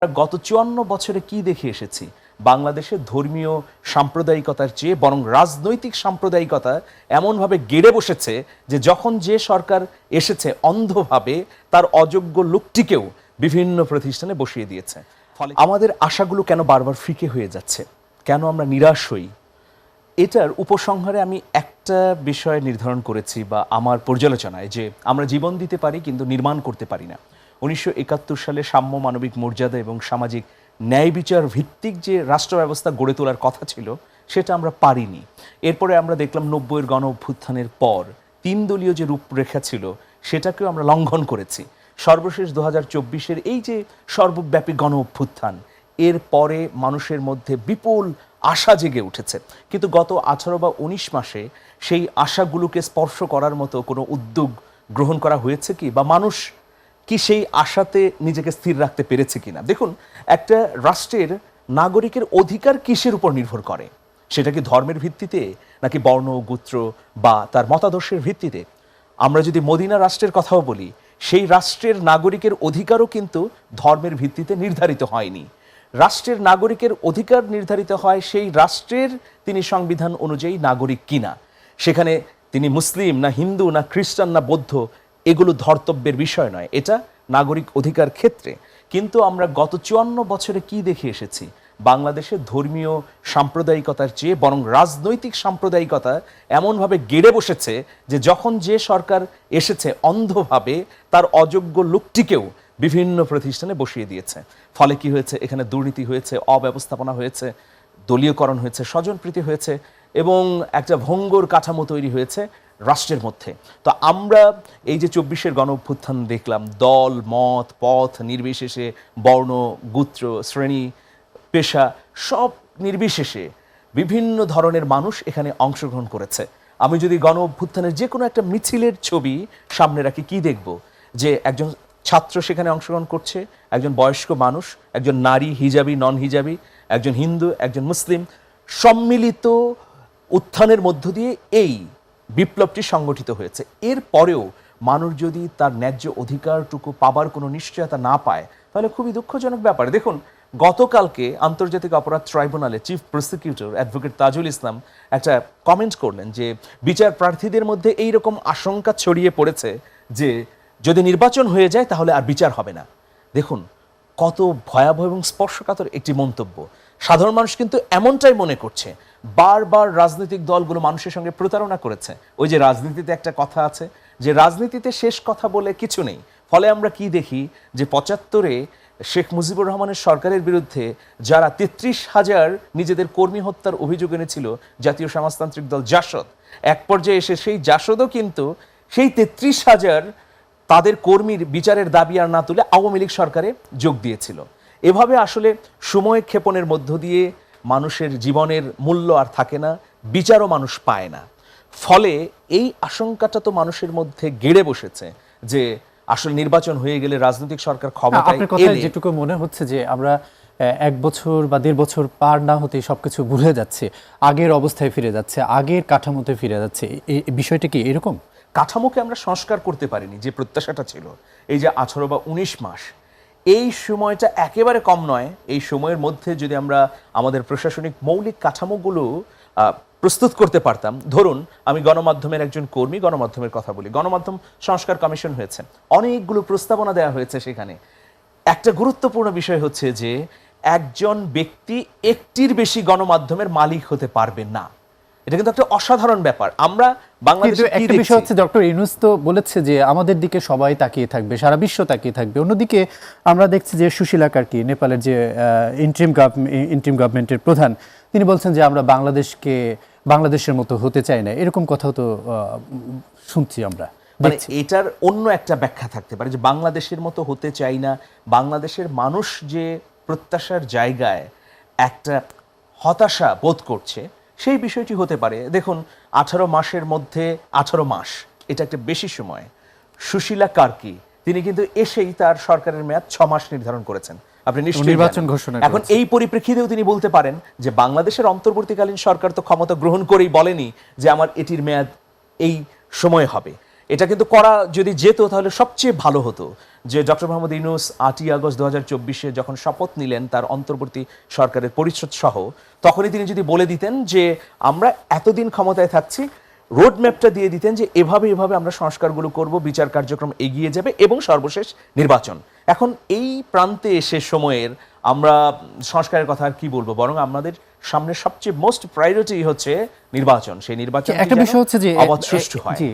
গত ৫৪ বছরে কি দেখে এসেছি বাংলাদেশে ধর্মীয় সাম্প্রদায়িকতার চেয়ে বরং রাজনৈতিক সাম্প্রদায়িকতা এমনভাবে গেড়ে বসেছে যে যখন যে সরকার এসেছে অন্ধভাবে তার অযোগ্য লোকটিকেও বিভিন্ন প্রতিষ্ঠানে বসিয়ে দিয়েছে। ফলে আমাদের আশাগুলো কেন বারবার ফিকে হয়ে যাচ্ছে, কেন আমরা নিরাশ হই, এটার উপসংহারে আমি একটা বিষয় নির্ধারণ করেছি বা আমার পর্যালোচনায় যে আমরা জীবন দিতে পারি কিন্তু নির্মাণ করতে পারি না। ১৯৭১ সালে সাম্য, মানবিক মর্যাদা এবং সামাজিক ন্যায় বিচার ভিত্তিক যে রাষ্ট্র ব্যবস্থা গড়ে তোলার কথা ছিল সেটা আমরা পারিনি। এরপরে আমরা দেখলাম ৯০-এর গণ অভ্যুত্থানের পর ৩ দলীয় যে রূপরেখা ছিল সেটাকেও আমরা লঙ্ঘন করেছি। সর্বশেষ ২০২৪-এর এই যে সর্বব্যাপী গণ অভ্যুত্থান, এর পরে মানুষের মধ্যে বিপুল আশা জেগে উঠেছে, কিন্তু গত ১৮ বা ১৯ মাসে সেই আশাগুলোকে স্পর্শ করার মতো কোনো উদ্যোগ গ্রহণ করা হয়েছে কি, বা মানুষ কি সেই আশাতে নিজেকে স্থির রাখতে পেরেছে কিনা? দেখুন, একটা রাষ্ট্রের নাগরিকের অধিকার কিসের উপর নির্ভর করে? সেটা কি ধর্মের ভিত্তিতে, নাকি বর্ণ, গোত্র বা তার মতাদর্শের ভিত্তিতে? আমরা যদি মদিনা রাষ্ট্রের কথাও বলি, সেই রাষ্ট্রের নাগরিকের অধিকারও কিন্তু ধর্মের ভিত্তিতে নির্ধারিত হয়নি। রাষ্ট্রের নাগরিকের অধিকার নির্ধারিত হয় সেই রাষ্ট্রের তিনি সংবিধান অনুযায়ী নাগরিক কিনা। সেখানে তিনি মুসলিম না হিন্দু না খ্রিস্টান না বৌদ্ধ, এগুলো ধর্তব্যের বিষয় নয়, এটা নাগরিক অধিকার ক্ষেত্রে। কিন্তু আমরা গত ৫৪ বছরে কি দেখে এসেছি বাংলাদেশে ধর্মীয় সাম্প্রদায়িকতার চেয়ে বরং রাজনৈতিক সাম্প্রদায়িকতা এমনভাবে গেড়ে বসেছে যে যখন যে সরকার এসেছে অন্ধভাবে তার অযোগ্য লোকটিকেও বিভিন্ন প্রতিষ্ঠানে বসিয়ে দিয়েছে। ফলে কি হয়েছে? এখানে দুর্নীতি হয়েছে, অব্যবস্থাপনা হয়েছে, দলীয়করণ হয়েছে, স্বজনপ্রীতি হয়েছে এবং একটা ভঙ্গুর কাঠামো তৈরি হয়েছে রাষ্ট্রের মধ্যে। তো আমরা এই যে ২৪-এর গণ অভ্যুত্থান দেখলাম, দল, মত, পথ নির্বিশেষে, বর্ণ, গোত্র, শ্রেণী, পেশা সব নির্বিশেষে বিভিন্ন ধরনের মানুষ এখানে অংশগ্রহণ করেছে। আমি যদি গণ অভ্যুত্থানের যে কোনো একটা মিছিলের ছবি সামনে রাখি, কি দেখব? যে একজন ছাত্র সেখানে অংশগ্রহণ করছে, একজন বয়স্ক মানুষ, একজন নারী, হিজাবি, নন হিজাবি, একজন হিন্দু, একজন মুসলিম, সম্মিলিত উত্থানের মধ্য দিয়ে এই বিপ্লবটি সংগঠিত হয়েছে। এর পরেও মানুষ যদি তার ন্যায্য অধিকারটুকু পাবার কোনো নিশ্চয়তা না পায়, তাহলে খুবই দুঃখজনক ব্যাপার। দেখুন, গতকালকে আন্তর্জাতিক অপরাধ ট্রাইব্যুনালে chief prosecutor advocate Tajul Islam একটা কমেন্ট করলেন যে বিচার প্রার্থীদের মধ্যে এইরকম আশঙ্কা ছড়িয়ে পড়েছে যে যদি নির্বাচন হয়ে যায় তাহলে আর বিচার হবে না। দেখুন, কত ভয়াবহ এবং স্পর্শকাতর একটি মন্তব্য। সাধারণ মানুষ কিন্তু এমনটাই মনে করছে। বারবার রাজনৈতিক দলগুলো মানুষের সঙ্গে প্রতারণা করেছে। ওই যে রাজনীতিতে একটা কথা আছে যে রাজনীতিতে শেষ কথা বলে কিছু নেই। ফলে আমরা কি দেখি যে ৭৫-এ শেখ মুজিবুর রহমানের সরকারের বিরুদ্ধে যারা ৩৩,০০০ নিজেদের কর্মী হত্যার অভিযোগ এনেছিল জাতীয় সমাজতান্ত্রিক দল জাসদ, এক পর্যায়ে এসে সেই জাসদও কিন্তু সেই ৩৩,০০০ তাদের কর্মীর বিচারের দাবি আর না তুলে আওয়ামী লীগ সরকারে যোগ দিয়েছিল। এভাবে আসলে সময় ক্ষেপণের মধ্য দিয়ে মানুষের জীবনের মূল্য আর থাকে না, বিচারও মানুষ পায় না। ফলে এই আশঙ্কাটা তো মানুষের মধ্যে গেড়ে বসেছে যে আসলে নির্বাচন হয়ে গেলে রাজনৈতিক সরকার ক্ষমতায় এলে, যেটুকু মনে হচ্ছে যে আমরা ১ বছর বা ১.৫ বছর পার না হতেই সবকিছু ভুলে যাচ্ছে, আগের অবস্থায় ফিরে যাচ্ছে, আগের কাঠামোতে ফিরে যাচ্ছে। এই বিষয়টা কি এরকম? কাঠামোকে আমরা সংস্কার করতে পারিনি যে প্রত্যাশাটা ছিল। এই যে ১৮ বা ১৯ মাস, এই সময়টা একেবারে কম নয়। এই সময়ের মধ্যে যদি আমরা আমাদের প্রশাসনিক মৌলিক কাঠামোগুলো প্রস্তুত করতে পারতাম। ধরুন, আমি গণমাধ্যমের একজন কর্মী, গণমাধ্যমের কথা বলি। গণমাধ্যম সংস্কার কমিশন হয়েছে, অনেকগুলো প্রস্তাবনা দেওয়া হয়েছে। সেখানে একটা গুরুত্বপূর্ণ বিষয় হচ্ছে যে একজন ব্যক্তি একটির বেশি গণমাধ্যমের মালিক হতে পারবে না। এটা কিন্তু একটা অসাধারণ ব্যাপার। আমরা বাংলাদেশে একটা বিষয় হচ্ছে, ডক্টর ইউনূস তো বলেছে যে আমাদের দিকে সবাই তাকিয়ে থাকবে, সারা বিশ্ব তাকিয়ে থাকবে। অন্যদিকে আমরা দেখছি যে সুশীলা কার্কি, নেপালের যে ইন্ট্রিম গভর্নমেন্টের প্রধান, তিনি বলছেন যে আমরা বাংলাদেশের মতো হতে চাই না। এরকম কথাও তো শুনছি আমরা। মানে এটার অন্য একটা ব্যাখ্যা থাকতে পারে যে বাংলাদেশের মতো হতে চাই না, বাংলাদেশের মানুষ যে প্রত্যাশার জায়গায় একটা হতাশা বোধ করছে, সেই বিষয়টি হতে পারে। দেখুন, ১৮ মাসের মধ্যে ১৮ মাস, এটা একটা বেশি সময়। সুশীলা কার্কি তিনি কিন্তু এসেই তার সরকারের মেয়াদ ৬ মাস নির্ধারণ করেছেন। আপনি নিশ্চয়ই নির্বাচন ঘোষণা করেছেন। এখন এই পরিপ্রেক্ষিতেও তিনি বলতে পারেন যে বাংলাদেশের অন্তর্বর্তীকালীন সরকার তো ক্ষমতা গ্রহণ করেই বলেনি যে আমার এটির মেয়াদ এই সময় হবে। এটা কিন্তু করা যদি যেত তাহলে সবচেয়ে ভালো হতো যে ডক্টর মোহাম্মদ ইউনূস 8ই আগস্ট 2024-এ যখন শপথ নিলেন তার অন্তর্বর্তী সরকারের পরিষদ সহ, তখনই তিনি যদি বলে দিতেন যে আমরা এতদিন ক্ষমতায় থাকছি, রোড ম্যাপটা দিয়ে দিতেন যে এভাবে এভাবে আমরা সংস্কারগুলো করব, বিচার কার্যক্রম এগিয়ে যাবে এবং সর্বশেষ নির্বাচন। এখন এই প্রান্তে এসে সময়ের আমরা সংস্কারের কথা আর কি বলবো, বরং আমাদের সামনে সবচেয়ে মোস্ট প্রায়োরিটি হচ্ছে নির্বাচন। সেই নির্বাচন একটা বিষয় হচ্ছে যে অবাধ সুষ্ঠু হয়। জি,